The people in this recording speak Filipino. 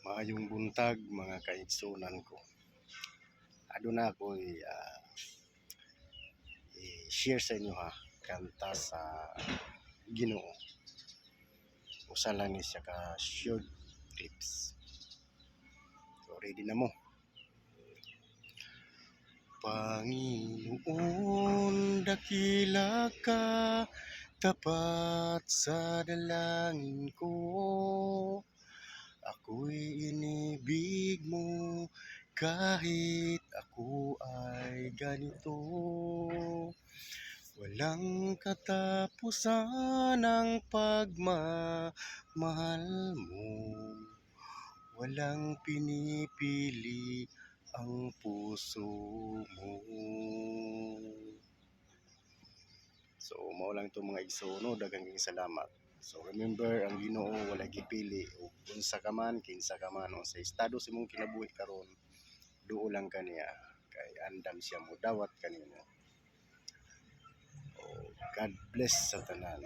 Maayong buntag mga kaigsunan ko. Aduna ako'y i-share sa inyo kanta sa Ginoo. Usa lang ni siya ka short clips. So ready na mo. Panginoon, dakila ka, tapat sa dalangin ko. Ako'y inibig mo kahit ako ay ganito. Walang katapusan ang pagmamahal mo. Walang pinipili ang puso mo. So, mao lang itong mga igsoon, daghang salamat. So, remember, ang Ginoo wala gipili. O unsa ka man, kinsa ka man, o sa estado sa imong kinabuhi karon, duo lang kaniya. Kay andam siya mo dawat kanimo. O, God bless sa tanan.